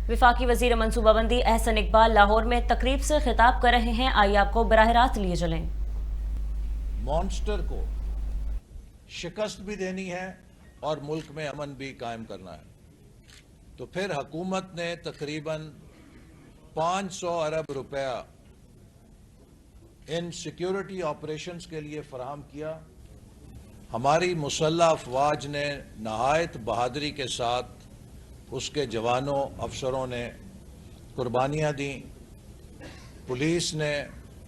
وفاقی وزیر منصوبہ بندی احسن اقبال لاہور میں تقریب سے خطاب کر رہے ہیں، آئیے آپ کو براہ راست لیے چلیں۔ مانسٹر کو شکست بھی دینی ہے اور ملک میں امن بھی قائم کرنا ہے، تو پھر حکومت نے تقریباً 500 ارب روپیہ ان سیکیورٹی آپریشنز کے لیے فراہم کیا۔ ہماری مسلح افواج نے نہایت بہادری کے ساتھ اس کے جوانوں افسروں نے قربانیاں دیں، پولیس نے،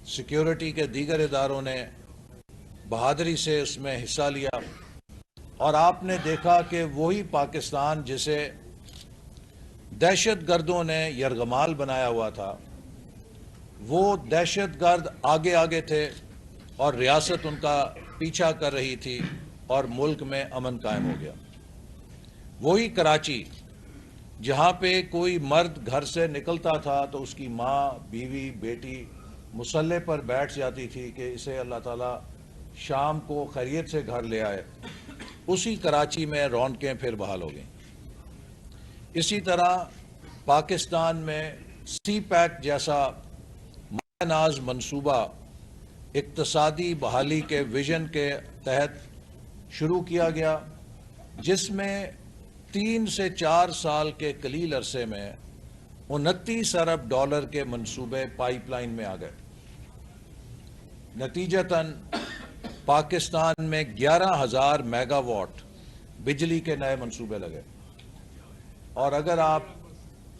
سیکیورٹی کے دیگر اداروں نے بہادری سے اس میں حصہ لیا، اور آپ نے دیکھا کہ وہی پاکستان جسے دہشت گردوں نے یرغمال بنایا ہوا تھا، وہ دہشت گرد آگے آگے تھے اور ریاست ان کا پیچھا کر رہی تھی اور ملک میں امن قائم ہو گیا۔ وہی کراچی جہاں پہ کوئی مرد گھر سے نکلتا تھا تو اس کی ماں، بیوی، بیٹی مسلح پر بیٹھ جاتی تھی کہ اسے اللہ تعالیٰ شام کو خیریت سے گھر لے آئے، اسی کراچی میں رونقیں پھر بحال ہو گئیں۔ اسی طرح پاکستان میں سی پیک جیسا مایہ ناز منصوبہ اقتصادی بحالی کے ویژن کے تحت شروع کیا گیا، جس میں 3 سے 4 سال کے قلیل عرصے میں 29 ارب ڈالر کے منصوبے پائپ لائن میں آ گئے۔ نتیجتاً پاکستان میں 11,000 میگا واٹ بجلی کے نئے منصوبے لگے، اور اگر آپ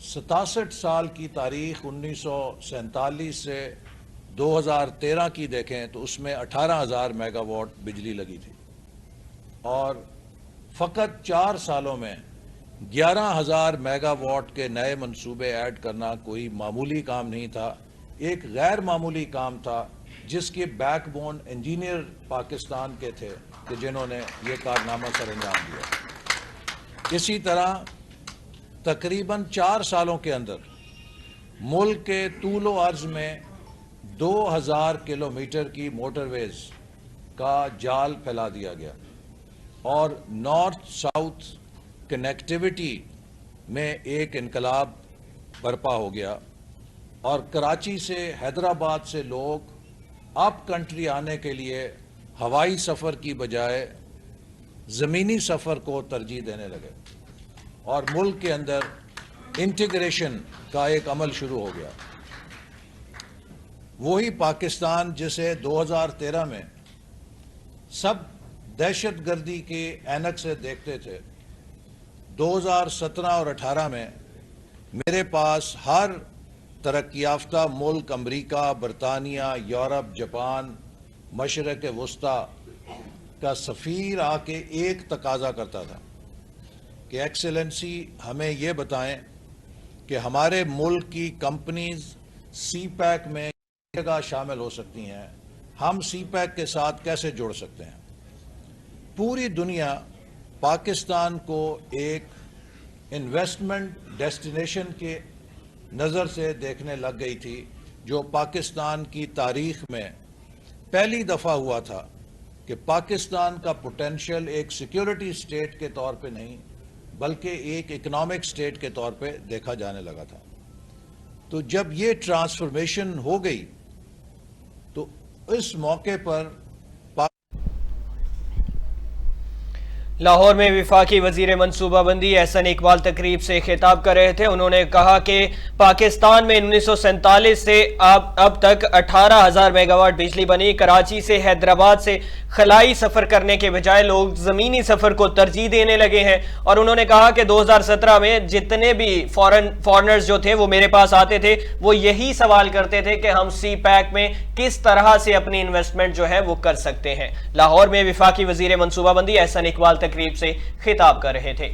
67 سال کی تاریخ 1947 سے 2013 کی دیکھیں تو اس میں 18,000 میگا واٹ بجلی لگی تھی، اور فقط 4 سالوں میں 11,000 میگا واٹ کے نئے منصوبے ایڈ کرنا کوئی معمولی کام نہیں تھا، ایک غیر معمولی کام تھا جس کے بیک بون انجینئر پاکستان کے تھے کہ جنہوں نے یہ کارنامہ سر انجام دیا۔ اسی طرح تقریباً 4 سالوں کے اندر ملک کے طول و عرض میں 2,000 کلومیٹر کی موٹر ویز کا جال پھیلا دیا گیا، اور نارتھ ساؤتھ کنیکٹیوٹی میں ایک انقلاب برپا ہو گیا، اور کراچی سے، حیدرآباد سے لوگ اپ کنٹری آنے کے لیے ہوائی سفر کی بجائے زمینی سفر کو ترجیح دینے لگے، اور ملک کے اندر انٹیگریشن کا ایک عمل شروع ہو گیا۔ وہی پاکستان جسے 2013 میں سب دہشت گردی کے اینک سے دیکھتے تھے، 2017 اور 18 میں میرے پاس ہر ترقی یافتہ ملک، امریکہ، برطانیہ، یورپ، جاپان، مشرق وسطیٰ کا سفیر آ کے ایک تقاضا کرتا تھا کہ ایکسیلنسی ہمیں یہ بتائیں کہ ہمارے ملک کی کمپنیز سی پیک میں کس جگہ شامل ہو سکتی ہیں، ہم سی پیک کے ساتھ کیسے جڑ سکتے ہیں۔ پوری دنیا پاکستان کو ایک انویسٹمنٹ ڈیسٹینیشن کے نظر سے دیکھنے لگ گئی تھی، جو پاکستان کی تاریخ میں پہلی دفعہ ہوا تھا کہ پاکستان کا پوٹینشیل ایک سیکیورٹی سٹیٹ کے طور پہ نہیں بلکہ ایک اکنامک سٹیٹ کے طور پہ دیکھا جانے لگا تھا۔ تو جب یہ ٹرانسفارمیشن ہو گئی تو اس موقع پر لاہور میں وفاقی وزیر منصوبہ بندی احسن اقبال تقریب سے خطاب کر رہے تھے۔ انہوں نے کہا کہ پاکستان میں 1947 سے اب تک 18,000 میگا واٹ بجلی بنی۔ کراچی سے، حیدرآباد سے خلائی سفر کرنے کے بجائے لوگ زمینی سفر کو ترجیح دینے لگے ہیں، اور انہوں نے کہا کہ 2017 میں جتنے بھی فارنرز جو تھے وہ میرے پاس آتے تھے، وہ یہی سوال کرتے تھے کہ ہم سی پیک میں کس طرح سے اپنی انویسٹمنٹ جو ہے وہ کر سکتے ہیں۔ لاہور میں وفاقی وزیر منصوبہ بندی احسن اقبال تقریب سے خطاب کر رہے تھے۔